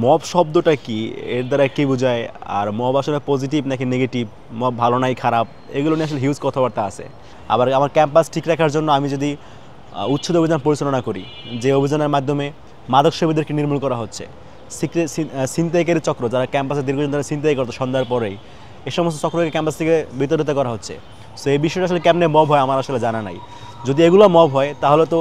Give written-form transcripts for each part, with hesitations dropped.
Mob শব্দটা কি, এর দ্বারা কী বোঝায়, আর মব আসলে পজিটিভ নাকি নেগেটিভ, মব ভালো নাই খারাপ, এগুলো নিয়ে আসলে হিউজ কথাবার্তা আছে। আবার আমার ক্যাম্পাস ঠিক রাখার জন্য আমি যদি উচ্ছেদ অভিযান পরিচালনা করি, যে অভিযানের মাধ্যমে মাদক সেবীদেরকে নির্মূল করা হচ্ছে, ছিনতাইকারী চক্র যারা ক্যাম্পাসে দীর্ঘদিন ধরে ছিনতাই করতো সন্ধ্যার পরেই, এই সমস্ত চক্রকে ক্যাম্পাস থেকে বিতাড়িত করা হচ্ছে। সো এই বিষয়টা আসলে কেমনে মব হয় আমার আসলে জানা নাই। যদি এগুলো মব হয় তাহলে তো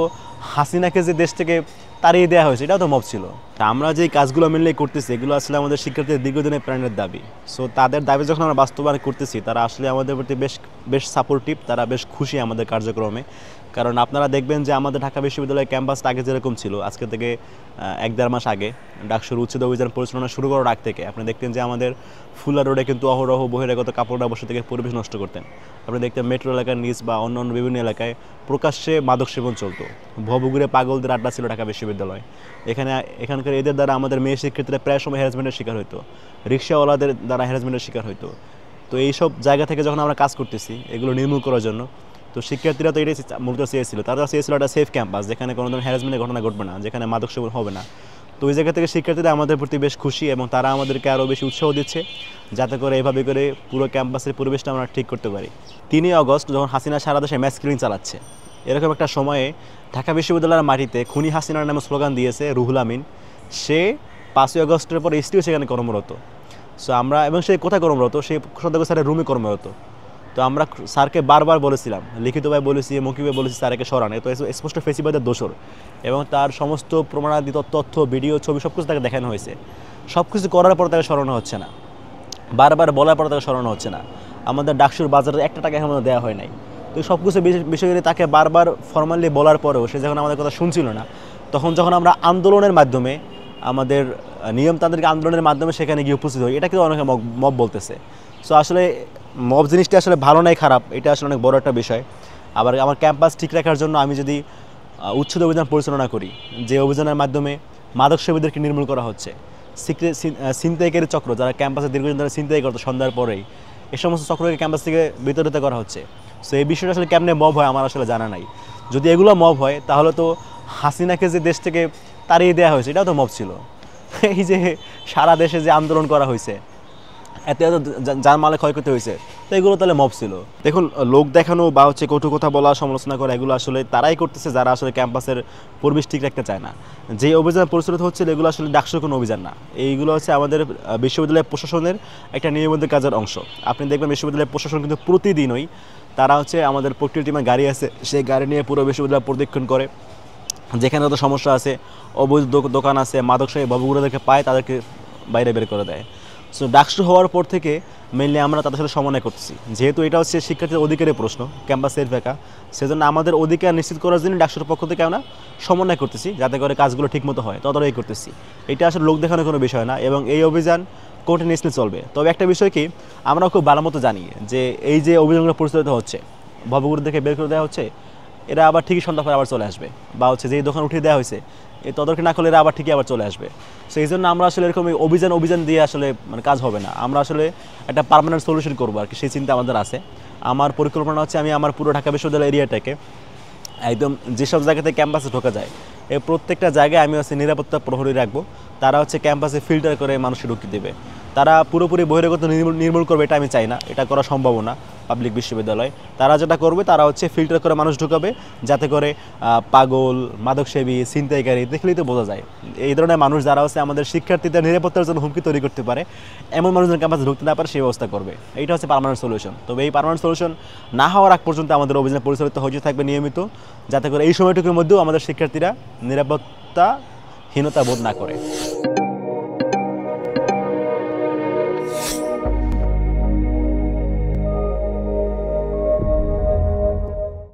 হাসিনাকে যে দেশ থেকে তাড়িয়ে দেওয়া হয়েছে এটাও তো মব ছিল। তা আমরা যে কাজগুলো মিললে করতেছি এগুলো আসলে আমাদের শিক্ষার্থীদের দীর্ঘদিনের প্রাণের দাবি। সো তাদের দাবি যখন আমরা বাস্তবায়ন করতেছি তারা আসলে আমাদের প্রতি বেশ সাপোর্টিভ, তারা বেশ খুশি আমাদের কার্যক্রমে। কারণ আপনারা দেখবেন যে আমাদের ঢাকা বিশ্ববিদ্যালয়ের ক্যাম্পাসটা আগে যেরকম ছিল, আজকে থেকে 1-1.5 মাস আগে ডাকসুর উচ্ছেদ অভিযান পরিচালনা শুরু করার আগ থেকে আপনি দেখতেন যে আমাদের ফুলা রোডে কিন্তু অহরহ বহিরাগত কাপড়রা বসে থেকে পরিবেশ নষ্ট করতেন। আপনি দেখতেন মেট্রো এলাকার নিচ বা অন্যান্য বিভিন্ন এলাকায় প্রকাশ্যে মাদক সেবন চলতো। ভবঘুরে পাগলদের আড্ডা ছিল ঢাকা বিশ্ববিদ্যালয়। এখানকার এদের দ্বারা আমাদের মেয়ে শিক্ষার্থীরা প্রায় সময় হ্যারাসমেন্টের শিকার হতো, রিক্সাওয়ালাদের দ্বারা হ্যারাসমেন্টের শিকার হতো। তো এইসব জায়গা থেকে যখন আমরা কাজ করতেছি এগুলো নির্মূল করার জন্য, তো শিক্ষার্থীরা তো এটাই মূলত চেয়েছিল। তারা চেয়েছিল একটা সেফ ক্যাম্পাস যেখানে কোনো ধরনের হ্যারাসমেন্টের ঘটনা ঘটবে না, যেখানে মাদক সেবন হবে না। তো ওই জায়গা থেকে শিক্ষার্থীরা আমাদের প্রতি বেশ খুশি এবং তারা আমাদেরকে আরও বেশি উৎসাহ দিচ্ছে যাতে করে এভাবে করে পুরো ক্যাম্পাসের পরিবেশটা আমরা ঠিক করতে পারি। 3 আগস্ট যখন হাসিনা সারা দেশে ম্যাস কিলিং চালাচ্ছে, এরকম একটা সময়ে ঢাকা বিশ্ববিদ্যালয়ের মাটিতে খুনি হাসিনার নামে স্লোগান দিয়েছে রুহুল আমিন। সে 5 আগস্টের পর স্টিও সেখানে কর্মরত। সো আমরা, এবং সে কোথায় কর্মরত, সে সদাগর স্যারের রুমে কর্মরত। তো আমরা স্যারকে বারবার বলেছিলাম, লিখিতভাবে বলেছি, মৌখিকভাবে বলেছি স্যারকে সরান, এত স্পষ্ট ফেসিবাদের দোষর, এবং তার সমস্ত প্রমাণাদি তথ্য, ভিডিও, ছবি সব কিছু তাকে দেখানো হয়েছে। সব কিছু করার পর তাকে সরানো হচ্ছে না, বারবার বলার পর তাকে সরানো হচ্ছে না। আমাদের ডাকসুর বাজারে 1 টাকা এখনও দেওয়া হয় নাই। তো সব কিছু বিষয় তাকে বারবার ফর্মালি বলার পরেও সে যখন আমাদের কথা শুনছিল না, তখন যখন আমরা আন্দোলনের মাধ্যমে, আমাদের নিয়মতান্ত্রিক আন্দোলনের মাধ্যমে সেখানে গিয়ে উপস্থিত হই, এটাকে অনেকে মব বলতেছে। সো আসলে মব জিনিসটা আসলে ভালো নাই খারাপ, এটা আসলে অনেক বড় একটা বিষয়। আবার আমার ক্যাম্পাস ঠিক রাখার জন্য আমি যদি উচ্ছেদ অভিযান পরিচালনা করি, যে অভিযানের মাধ্যমে মাদক সেবীদেরকে নির্মূল করা হচ্ছে, ছিনতাইকারী চক্র যারা ক্যাম্পাসে দীর্ঘদিন ধরে ছিনতাই করতো সন্ধ্যার পরেই, এই সমস্ত চক্রকে ক্যাম্পাস থেকে বিতাড়িত করা হচ্ছে। সো এই বিষয়টা আসলে কেমনে মব হয় আমার আসলে জানা নাই। যদি এগুলো মব হয় তাহলে তো হাসিনাকে যে দেশ থেকে তাড়িয়ে দেওয়া হয়েছে এটাও তো মব ছিল। এই যে সারা দেশে যে আন্দোলন করা হয়েছে, এত জানমালে ক্ষয়ক্ষতি হয়েছে, তো এগুলো তাহলে মব ছিল। দেখুন, লোক দেখানো বা কটু কথা বলা, সমালোচনা করা, এগুলো আসলে তারাই করতেছে যারা আসলে ক্যাম্পাসের পরিবেশ ঠিক রাখতে চায় না। যে অভিযান পরিচালিত হচ্ছে এগুলো আসলে ডাকসুর কোনো অভিযান না, এইগুলো হচ্ছে আমাদের বিশ্ববিদ্যালয় প্রশাসনের একটা নিয়মিত কাজের অংশ। আপনি দেখবেন বিশ্ববিদ্যালয়ের প্রশাসন কিন্তু প্রতিদিনই তারা আমাদের প্রক্রিয়া টিমের গাড়ি আছে, সেই গাড়ি নিয়ে পুরো বিশ্ববিদ্যালয় পরিদর্শন করে, যেখানে যত সমস্যা আছে, অবৈধ দোকান আছে, মাদক সেবী বাবুগুলোদেরকে পায়, তাদেরকে বাইরে বের করে দেয়। সো ডাকসু হওয়ার পর থেকে মেনলি আমরা তাদের সাথে সমন্বয় করতেছি, যেহেতু এটা হচ্ছে শিক্ষার্থীর অধিকারের প্রশ্ন, ক্যাম্পাস সেফ রাখা, সেজন্য আমাদের অধিকার নিশ্চিত করার জন্য ডাকসুর পক্ষ থেকে আমরা সমন্বয় করতেছি যাতে করে কাজগুলো ঠিকমতো হয়, তদারকি করতেছি। এটা আসলে লোক দেখানোর কোনো বিষয় না, এবং এই অভিযান কন্টিনিউয়াসলি চলবে। তবে একটা বিষয় কি, আমরাও খুব ভালো মতো জানি যে এই যে অভিযানগুলো পরিচালিত হচ্ছে, ভবগুলোদেরকে বের করে দেওয়া হচ্ছে, এরা আবার ঠিকই সন্ধ্যা পরে আবার চলে আসবে, বা যেই দোকান উঠিয়ে দেওয়া হয়েছে এই তদারকি না করলে এরা আবার ঠিকই আবার চলে আসবে। সো এই জন্য আমরা আসলে এরকম অভিযান দিয়ে আসলে কাজ হবে না, আমরা আসলে একটা পার্মানেন্ট সলিউশন করবো আর কি, সেই চিন্তা আমাদের আছে। আমার পরিকল্পনা হচ্ছে আমি আমার পুরো ঢাকা বিশ্ববিদ্যালয় এরিয়াটাকে একদম যেসব জায়গাতে ক্যাম্পাসে ঢোকা যায় এই প্রত্যেকটা জায়গায় আমি নিরাপত্তা প্রহরী রাখবো। তারা ক্যাম্পাসে ফিল্টার করে মানুষকে ঢুকিয়ে দেবে। তারা পুরোপুরি বহিরাগত নির্মূল করবে এটা আমি চাই না, এটা করা সম্ভব না পাবলিক বিশ্ববিদ্যালয়। তারা যেটা করবে তারা ফিল্টার করে মানুষ ঢুকাবে, যাতে করে পাগল, মাদকসেবী, ছিনতাইকারী দেখলেই তো বোঝা যায় এই ধরনের মানুষ যারা আমাদের শিক্ষার্থীদের নিরাপত্তার জন্য হুমকি তৈরি করতে পারে, এমন মানুষজন ক্যাম্পাসে ঢুকতে না পারে সেই ব্যবস্থা করবে। এইটা হচ্ছে পার্মানেন্ট সলিউশন। তবে এই পার্মানেন্ট সলিউশন না হওয়ার আগ পর্যন্ত আমাদের অভিযান পরিচালিত হয়ে থাকবে নিয়মিত, যাতে করে এই সময়টুকুর মধ্যেও আমাদের শিক্ষার্থীরা নিরাপত্তাহীনতা বোধ না করে।